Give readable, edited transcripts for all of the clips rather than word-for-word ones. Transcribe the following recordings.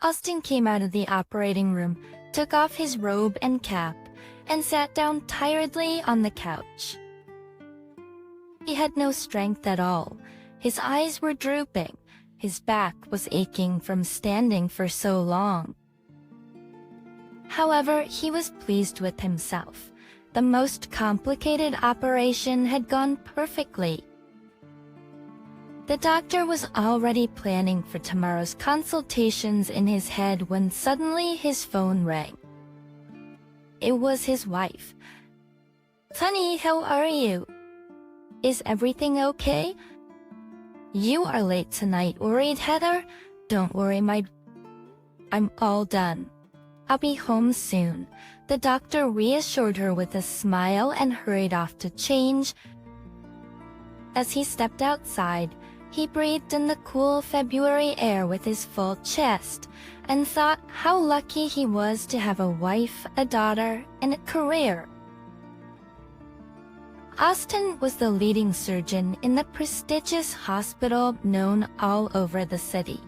Austin came out of the operating room, took off his robe and cap, and sat down tiredly on the couch. He had no strength at all. His eyes were drooping. His back was aching from standing for so long. However, he was pleased with himself. The most complicated operation had gone perfectly. The doctor was already planning for tomorrow's consultations in his head when suddenly his phone rang. It was his wife. "Honey, how are you? Is everything okay? You are late tonight, worried, Heather? Don't worry, I'm all done. I'll be home soon." The doctor reassured her with a smile and hurried off to change. As he stepped outside, he breathed in the cool February air with his full chest and thought how lucky he was to have a wife, a daughter, and a career. Austin was the leading surgeon in the prestigious hospital known all over the city.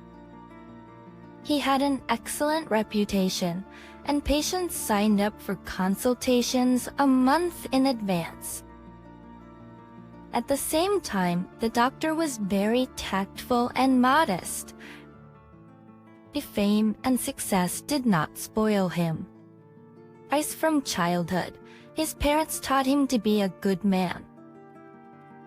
He had an excellent reputation, and patients signed up for consultations a month in advance. At the same time, the doctor was very tactful and modest. The fame and success did not spoil him. As from childhood, his parents taught him to be a good man.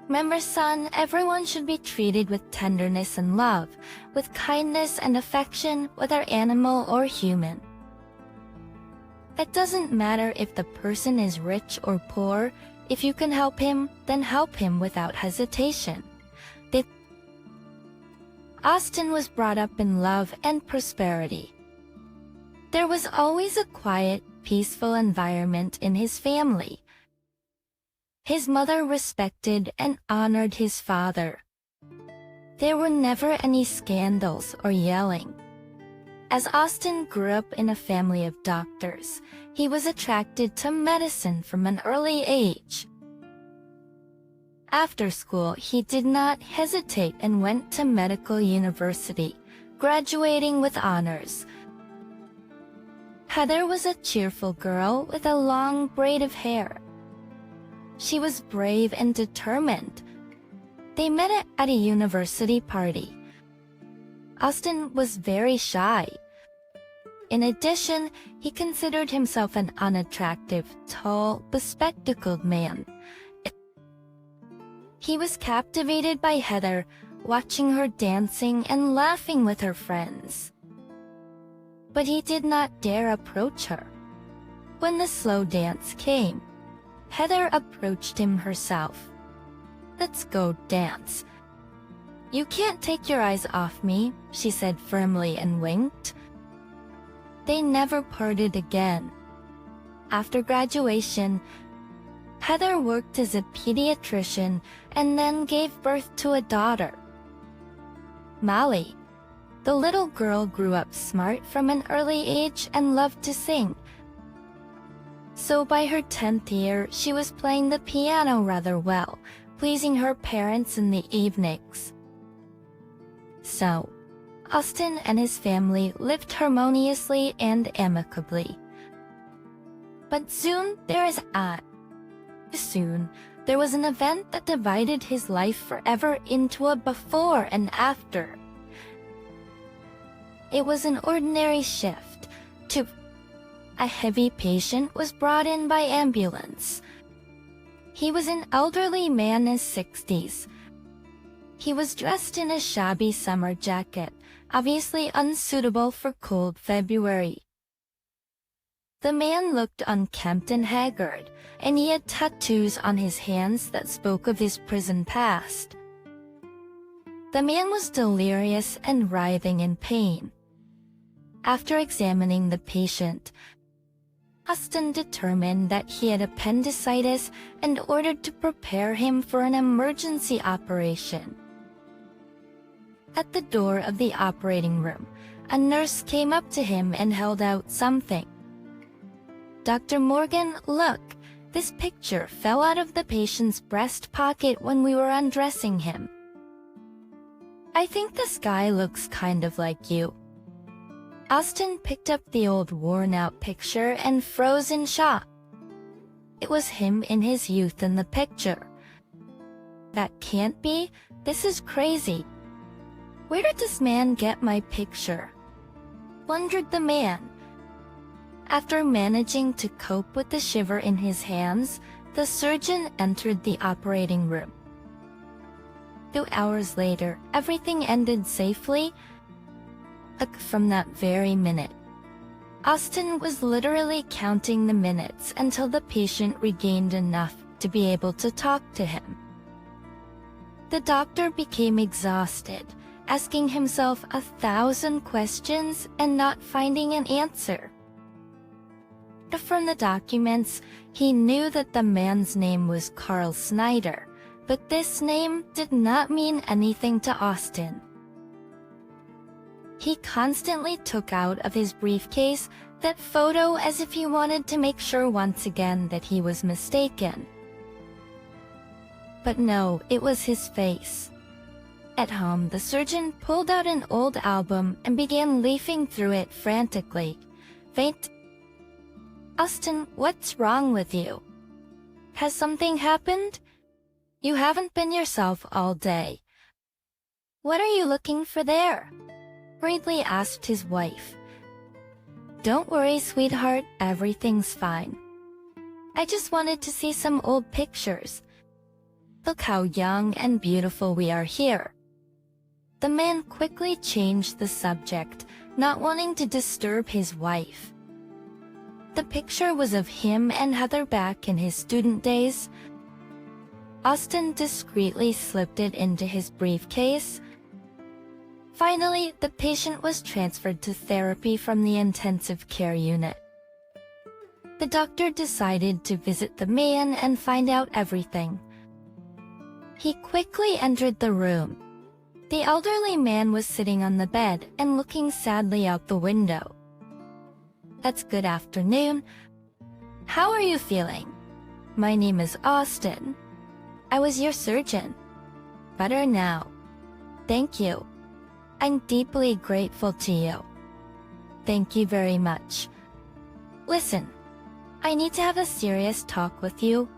"Remember, son, everyone should be treated with tenderness and love, with kindness and affection, whether animal or human. It doesn't matter if the person is rich or poor. If you can help him, then help him without hesitation." Austin was brought up in love and prosperity. There was always a quiet, peaceful environment in his family. His mother respected and honored his father. There were never any scandals or yelling. As Austin grew up in a family of doctors, he was attracted to medicine from an early age. After school, he did not hesitate and went to medical university, graduating with honors. Heather was a cheerful girl with a long braid of hair. She was brave and determined. They met at a university party. Austin was very shy. In addition, he considered himself an unattractive, tall, bespectacled man. He was captivated by Heather, watching her dancing and laughing with her friends. But he did not dare approach her. When the slow dance came, Heather approached him herself. "Let's go dance." "You can't take your eyes off me," she said firmly and winked. They never parted again. After graduation, Heather worked as a pediatrician and then gave birth to a daughter, Molly. The little girl grew up smart from an early age and loved to sing. So by her 10th year, she was playing the piano rather well, pleasing her parents in the evenings. So, Austin and his family lived harmoniously and amicably. But soon there was an event that divided his life forever into a before and after. It was an ordinary shift to a heavy patient was brought in by ambulance. He was an elderly man in his 60s. He was dressed in a shabby summer jacket, obviously unsuitable for cold February. The man looked unkempt and haggard, and he had tattoos on his hands that spoke of his prison past. The man was delirious and writhing in pain. After examining the patient, Austin determined that he had appendicitis and ordered to prepare him for an emergency operation. At the door of the operating room, a nurse came up to him and held out something. "Dr. Morgan, look, this picture fell out of the patient's breast pocket when we were undressing him. I think this guy looks kind of like you." Austin picked up the old worn-out picture and froze in shock. It was him in his youth in the picture. That can't be. This is crazy. Where did this man get my picture? Wondered the man. After managing to cope with the shiver in his hands, the surgeon entered the operating room. 2 hours later, everything ended safely. From that very minute, Austin was literally counting the minutes until the patient regained enough to be able to talk to him. The doctor became exhausted, asking himself 1,000 questions and not finding an answer. From the documents, he knew that the man's name was Carl Snyder, but this name did not mean anything to Austin. He constantly took out of his briefcase that photo as if he wanted to make sure once again that he was mistaken. But no, it was his face. At home, the surgeon pulled out an old album and began leafing through it frantically. Faint. Austin, what's wrong with you? Has something happened? You haven't been yourself all day. What are you looking for there? Hurriedly asked his wife. Don't worry, sweetheart, everything's fine. I just wanted to see some old pictures. Look how young and beautiful we are here. The man quickly changed the subject, not wanting to disturb his wife. The picture was of him and Heather back in his student days. Austin discreetly slipped it into his briefcase. Finally, the patient was transferred to therapy from the intensive care unit. The doctor decided to visit the man and find out everything. He quickly entered the room. The elderly man was sitting on the bed and looking sadly out the window. That's good afternoon. How are you feeling? My name is Austin. I was your surgeon. Better now. Thank you. I'm deeply grateful to you. Thank you very much. Listen, I need to have a serious talk with you.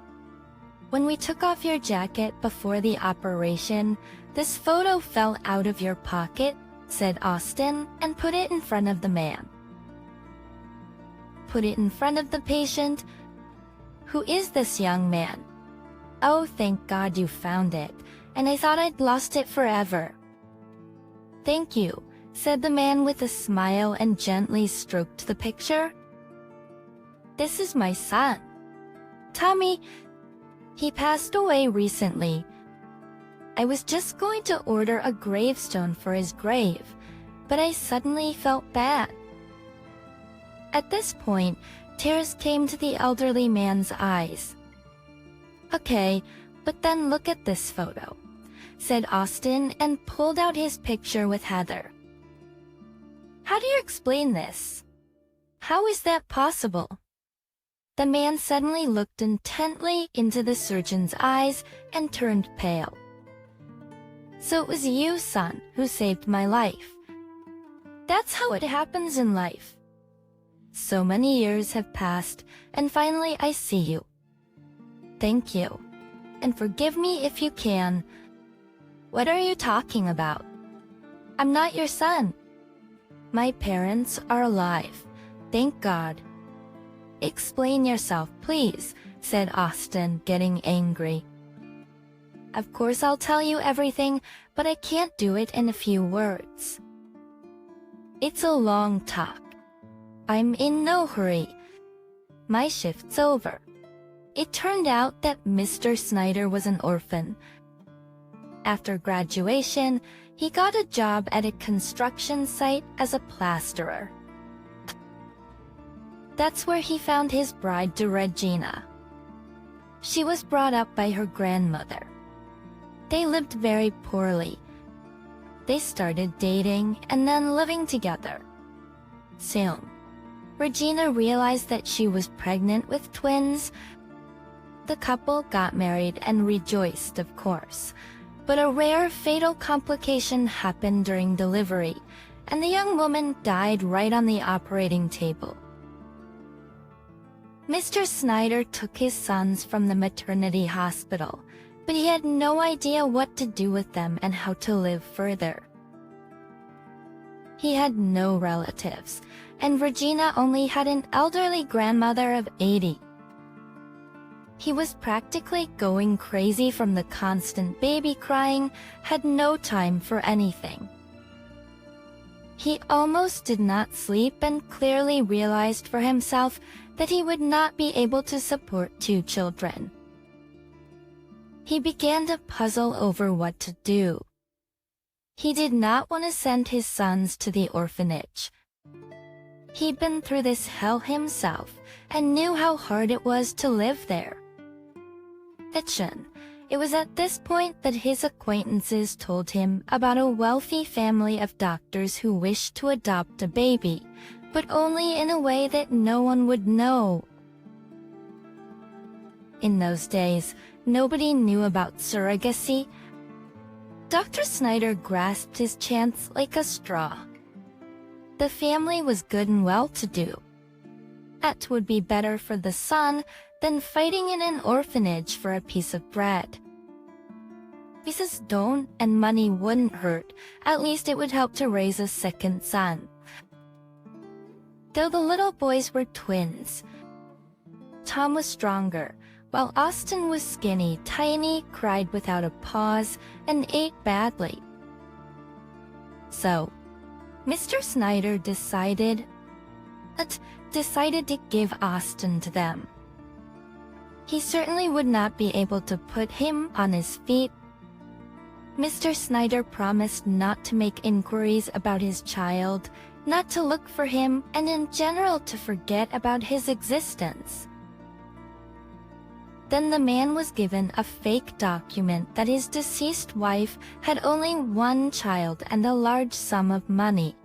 When we took off your jacket before the operation, this photo fell out of your pocket, said Austin, and put it in front of the man. Put it in front of the patient? Who is this young man? Oh, thank God you found it, and I thought I'd lost it forever. Thank you, said the man with a smile and gently stroked the picture. This is my son. Tommy. He passed away recently. I was just going to order a gravestone for his grave, but I suddenly felt bad. At this point, tears came to the elderly man's eyes. Okay, but then look at this photo, said Austin and pulled out his picture with Heather. How do you explain this? How is that possible? The man suddenly looked intently into the surgeon's eyes and turned pale. So it was you, son, who saved my life. That's how it happens in life. So many years have passed, and finally I see you. Thank you. And forgive me if you can. What are you talking about? I'm not your son. My parents are alive. Thank God. Explain yourself, please, said Austin, getting angry. Of course I'll tell you everything, but I can't do it in a few words. It's a long talk. I'm in no hurry. My shift's over. It turned out that Mr. Snyder was an orphan. After graduation, he got a job at a construction site as a plasterer. That's where he found his bride to Regina. She was brought up by her grandmother. They lived very poorly. They started dating and then living together. Soon, Regina realized that she was pregnant with twins. The couple got married and rejoiced, of course. But a rare fatal complication happened during delivery, and the young woman died right on the operating table. Mr. Snyder took his sons from the maternity hospital, but he had no idea what to do with them and how to live further. He had no relatives, and Regina only had an elderly grandmother of 80. He was practically going crazy from the constant baby crying, had no time for anything. He almost did not sleep and clearly realized for himself that he would not be able to support 2 children. He began to puzzle over what to do. He did not want to send his sons to the orphanage. He'd been through this hell himself and knew how hard it was to live there. It was at this point that his acquaintances told him about a wealthy family of doctors who wished to adopt a baby, but only in a way that no one would know. In those days, nobody knew about surrogacy. Dr. Snyder grasped his chance like a straw. The family was good and well-to-do. That would be better for the son than fighting in an orphanage for a piece of bread. Mrs. Stone and money wouldn't hurt, at least it would help to raise a second son. Though the little boys were twins, Tom was stronger, while Austin was skinny, tiny, cried without a pause, and ate badly. So, Mr. Snyder decided to give Austin to them. He certainly would not be able to put him on his feet. Mr. Snyder promised not to make inquiries about his child, not to look for him, and in general to forget about his existence. Then the man was given a fake document that his deceased wife had only 1 child and a large sum of money.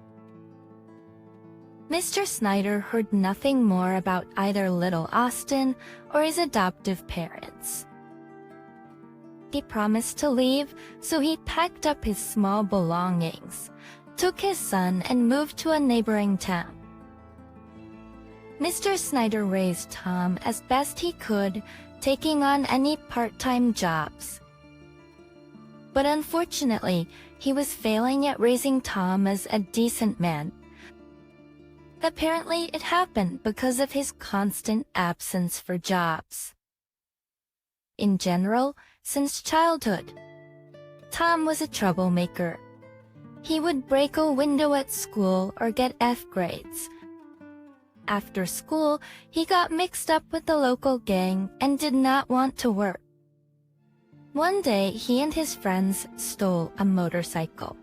Mr. Snyder heard nothing more about either little Austin or his adoptive parents. He promised to leave, so he packed up his small belongings, took his son, and moved to a neighboring town. Mr. Snyder raised Tom as best he could, taking on any part-time jobs. But unfortunately, he was failing at raising Tom as a decent man. Apparently, it happened because of his constant absence for jobs. In general, since childhood, Tom was a troublemaker. He would break a window at school or get F grades. After school, he got mixed up with the local gang and did not want to work. One day, he and his friends stole a motorcycle.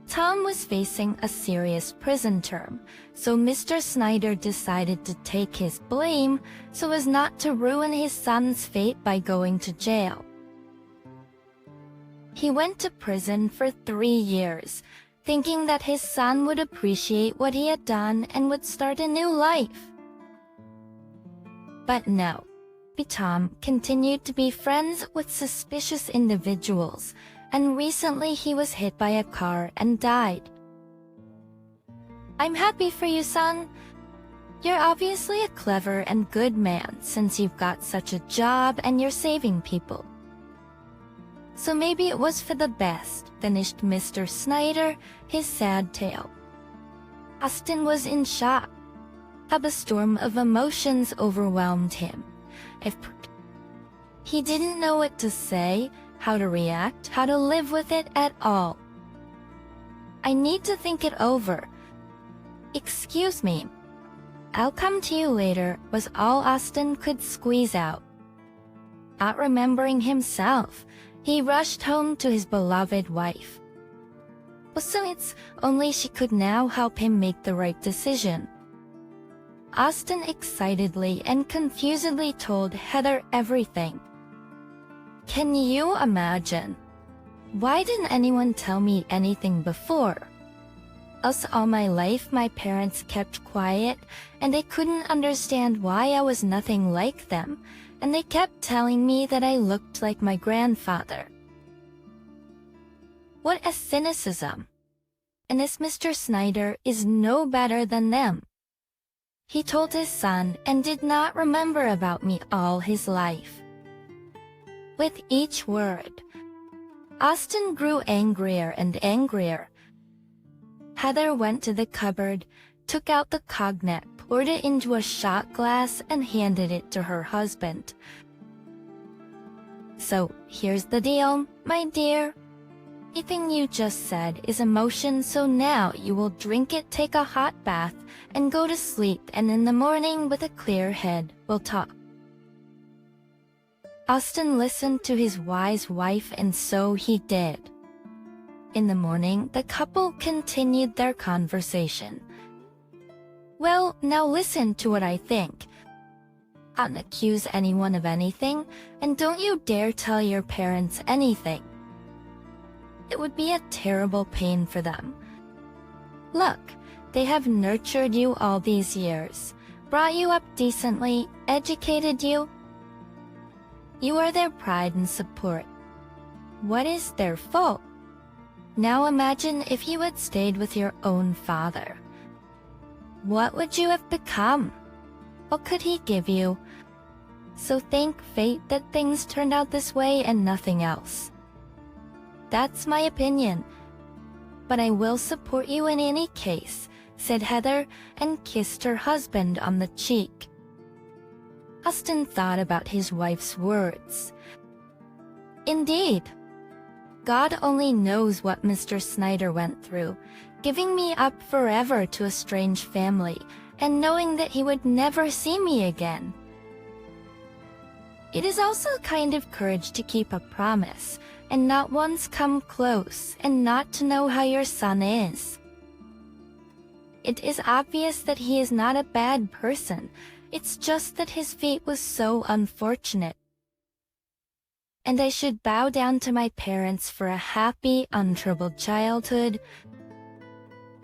Tom was facing a serious prison term, so Mr. Snyder decided to take his blame so as not to ruin his son's fate by going to jail. He went to prison for 3 years, thinking that his son would appreciate what he had done and would start a new life. But no, Tom continued to be friends with suspicious individuals, and recently he was hit by a car and died. I'm happy for you, son. You're obviously a clever and good man since you've got such a job and you're saving people. So maybe it was for the best, finished Mr. Snyder his sad tale. Austin was in shock. A storm of emotions overwhelmed him. He didn't know what to say, how to react, how to live with it at all. I need to think it over. Excuse me. I'll come to you later was all Austin could squeeze out. Not remembering himself, he rushed home to his beloved wife. So it's only she could now help him make the right decision. Austin excitedly and confusedly told Heather everything. Can you imagine? Why didn't anyone tell me anything before? Else all my life my parents kept quiet, and they couldn't understand why I was nothing like them, and they kept telling me that I looked like my grandfather. What a cynicism! and this Mr. Snyder is no better than them. He told his son and did not remember about me all his life. With each word, Austin grew angrier and angrier. Heather went to the cupboard, took out the cognac, poured it into a shot glass, and handed it to her husband. So, here's the deal, my dear. Everything you just said is emotion, so now you will drink it, take a hot bath, and go to sleep, and in the morning with a clear head, we'll talk. Austin listened to his wise wife, and so he did. In the morning, the couple continued their conversation. Well, now listen to what I think. Don't accuse anyone of anything, and don't you dare tell your parents anything. It would be a terrible pain for them. Look, they have nurtured you all these years, brought you up decently, educated you. You are their pride and support. What is their fault? Now imagine if you had stayed with your own father. What would you have become? What could he give you? So thank fate that things turned out this way and nothing else. That's my opinion. But I will support you in any case, said Heather, and kissed her husband on the cheek. Austin thought about his wife's words. Indeed. God only knows what Mr. Snyder went through, giving me up forever to a strange family, and knowing that he would never see me again. It is also a kind of courage to keep a promise, and not once come close, and not to know how your son is. It is obvious that he is not a bad person, it's just that his fate was so unfortunate. And I should bow down to my parents for a happy, untroubled childhood.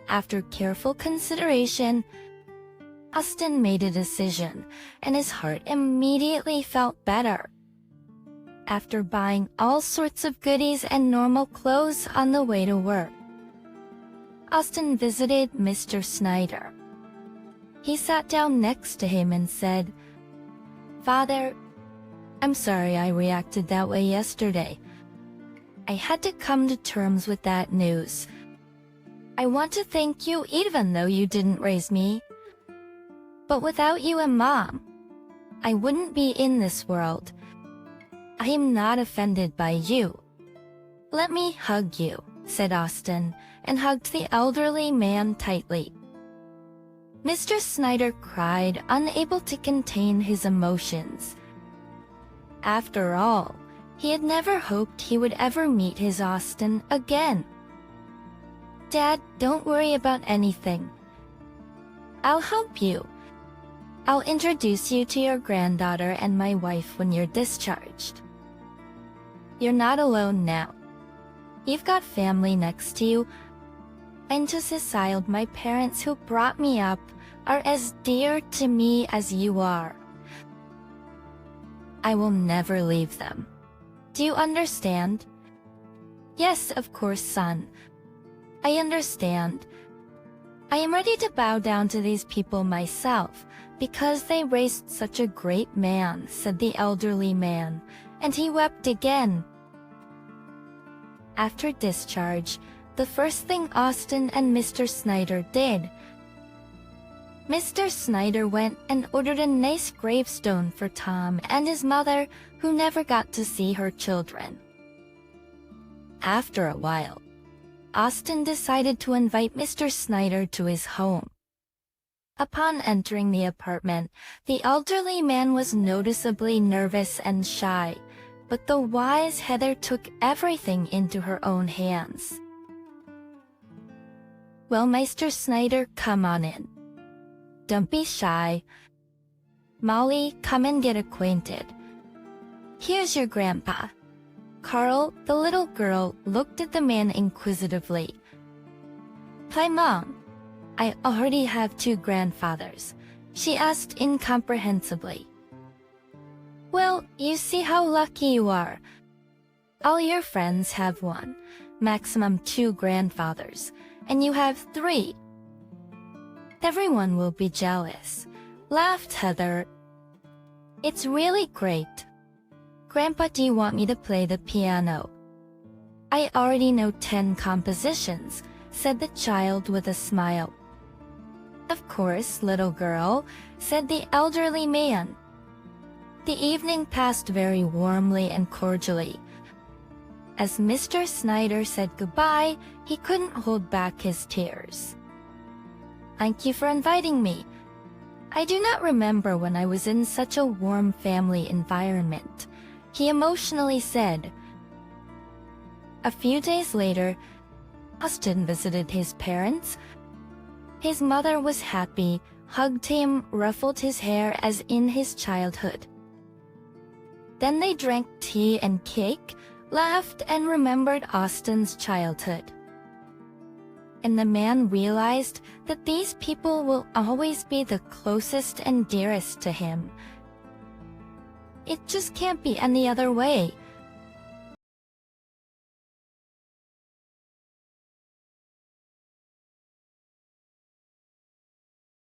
After careful consideration, Austin made a decision, and his heart immediately felt better. After buying all sorts of goodies and normal clothes on the way to work, Austin visited Mr. Snyder. He sat down next to him and said, "Father, I'm sorry I reacted that way yesterday. I had to come to terms with that news. I want to thank you even though you didn't raise me. But without you and Mom, I wouldn't be in this world. I am not offended by you. Let me hug you," said Austin, and hugged the elderly man tightly. Mr. Snyder cried, unable to contain his emotions. After all, he had never hoped he would ever meet his Austin again. "Dad, don't worry about anything. I'll help you. I'll introduce you to your granddaughter and my wife when you're discharged. You're not alone now. You've got family next to you. And just aside, my parents who brought me up are as dear to me as you are. I will never leave them. Do you understand?" "Yes, of course, son. I understand. I am ready to bow down to these people myself, because they raised such a great man," said the elderly man, and he wept again. After discharge, the first thing Austin and Mr. Snyder did, Mr. Snyder went and ordered a nice gravestone for Tom and his mother, who never got to see her children. After a while, Austin decided to invite Mr. Snyder to his home. Upon entering the apartment, the elderly man was noticeably nervous and shy, but the wise Heather took everything into her own hands. "Well, Mr. Snyder, come on in. Don't be shy. Molly, come and get acquainted. Here's your grandpa." Carl, the little girl, looked at the man inquisitively. "Hi, Mom. I already have 2 grandfathers," she asked incomprehensibly. "Well, you see how lucky you are. All your friends have 1, maximum 2 grandfathers, and you have 3. Everyone will be jealous, laughed Heather. It's really great. Grandpa, do you want me to play the piano? I already know 10 compositions, said the child with a smile. Of course, little girl, said the elderly man. The evening passed very warmly and cordially. As Mr. Snyder said goodbye, he couldn't hold back his tears. Thank you for inviting me. I do not remember when I was in such a warm family environment, he emotionally said. A few days later, Austin visited his parents. His mother was happy, hugged him, ruffled his hair as in his childhood. Then they drank tea and cake, laughed, and remembered Austin's childhood. And the man realized that these people will always be the closest and dearest to him. It just can't be any other way.